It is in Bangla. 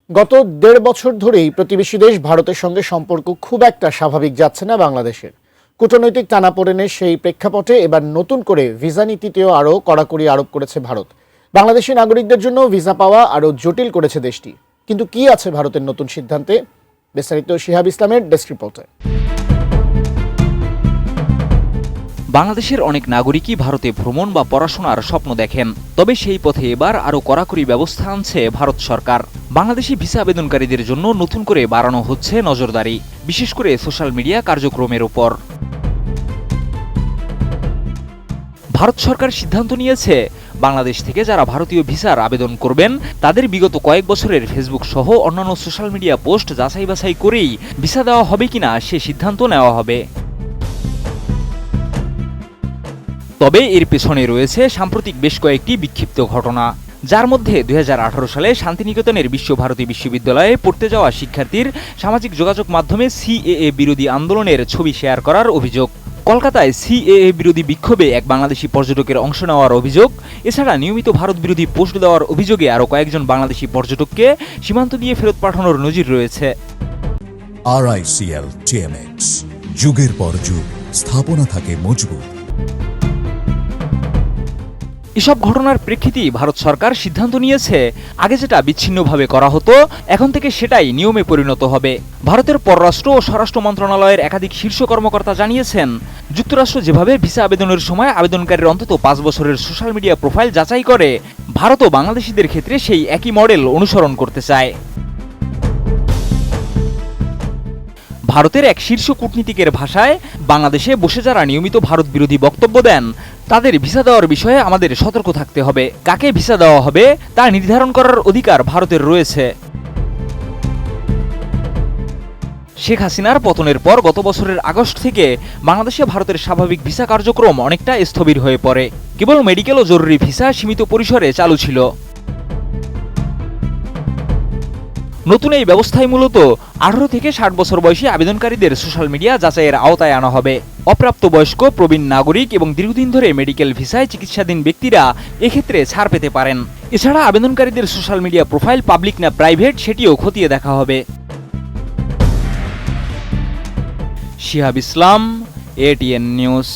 গত ১.৫ বছর ধরেই প্রতিবেশী দেশ ভারতের সঙ্গে সম্পর্ক খুব একটা স্বাভাবিক যাচ্ছে না বাংলাদেশের। কূটনৈতিক টানাপোড়েনের সেই প্রেক্ষাপটে এবার নতুন করে ভিসা নীতিতেও আরও কড়াকড়ি আরোপ করেছে ভারত। বাংলাদেশি নাগরিকদের জন্য ভিসা পাওয়া আরও জটিল করেছে দেশটি। কিন্তু কি আছে ভারতের নতুন সিদ্ধান্তে? বিস্তারিত শিহাব ইসলামের ডেস্ক রিপোর্টে। বাংলাদেশের অনেক নাগরিকই ভারতে ভ্রমণ বা পড়াশোনার স্বপ্ন দেখেন, তবে সেই পথে এবার আরও কড়াকড়ি ব্যবস্থা আনছে ভারত সরকার। বাংলাদেশি ভিসা আবেদনকারীদের জন্য নতুন করে বাড়ানো হচ্ছে নজরদারি, বিশেষ করে সোশ্যাল মিডিয়া কার্যক্রমের উপর। ভারত সরকার সিদ্ধান্ত নিয়েছে, বাংলাদেশ থেকে যারা ভারতীয় ভিসার আবেদন করবেন তাদের বিগত কয়েক বছরের ফেসবুক সহ অন্যান্য সোশ্যাল মিডিয়া পোস্ট যাচাই বাছাই করেই ভিসা দেওয়া হবে কিনা সে সিদ্ধান্ত নেওয়া হবে। তবে এর পেছনে রয়েছে সাম্প্রতিক বেশ কয়েকটি বিক্ষিপ্ত ঘটনা, যার মধ্যে ২০১৮ সালে শান্তিনিকেতনের বিশ্বভারতী বিশ্ববিদ্যালয়ে পড়তে যাওয়া শিক্ষার্থীর সামাজিক যোগাযোগ মাধ্যমে সিএএ বিরোধী আন্দোলনের ছবি শেয়ার করার অভিযোগ, কলকাতায় সিএএ বিরোধী বিক্ষোভে এক বাংলাদেশি পর্যটকের অংশ নেওয়ার অভিযোগ, এছাড়া নিয়মিত ভারত বিরোধী পোস্ট দেওয়ার অভিযোগে আরও কয়েকজন বাংলাদেশি পর্যটককে সীমান্ত দিয়ে ফেরত পাঠানোর নজির রয়েছে। RICL TMX, যুগের পর যুগ স্থাপনা থাকে মজবুত। এসব ঘটনার প্রেক্ষিতেই ভারত সরকার সিদ্ধান্ত নিয়েছে, আগে যেটা বিচ্ছিন্নভাবে করা হতো এখন থেকে সেটাই নিয়মে পরিণত হবে। ভারতের পররাষ্ট্র ও স্বরাষ্ট্র মন্ত্রণালয়ের একাধিক শীর্ষ কর্মকর্তা জানিয়েছেন, যুক্তরাষ্ট্র যেভাবে ভিসা আবেদনের সময় আবেদনকারীর অন্তত ৫ বছরের সোশ্যাল মিডিয়া প্রোফাইল যাচাই করে, ভারতও বাংলাদেশিদের ক্ষেত্রে সেই একই মডেল অনুসরণ করতে চায়। ভারতের এক শীর্ষ কূটনীতিকের ভাষায়, বাংলাদেশে বসে যারা নিয়মিত ভারত বিরোধী বক্তব্য দেন তাদের ভিসা দেওয়ার বিষয়ে আমাদের সতর্ক থাকতে হবে। কাকে ভিসা দেওয়া হবে তা নির্ধারণ করার অধিকার ভারতের রয়েছে। শেখ হাসিনার পতনের পর গত বছরের আগস্ট থেকে বাংলাদেশে ভারতের স্বাভাবিক ভিসা কার্যক্রম অনেকটা স্থবির হয়ে পড়ে। কেবল মেডিকেল ও জরুরি ভিসা সীমিত পরিসরে চালু ছিল। নতুন এই ব্যবস্থায় মূলত 18 থেকে 60 বছর বয়সী আবেদনকারীদের সোশ্যাল মিডিয়া যাচাইয়ের আওতায় আনা হবে। অপ্রাপ্তবয়স্ক, প্রবীণ নাগরিক এবং দীর্ঘদিন ধরে মেডিকেল ভিসায় চিকিৎসাধীন ব্যক্তিরা এক্ষেত্রে ছাড় পেতে পারেন। এছাড়া আবেদনকারীদের সোশ্যাল মিডিয়া প্রোফাইল পাবলিক না প্রাইভেট সেটিও খতিয়ে দেখা হবে। শিহাব ইসলাম, ATN নিউজ।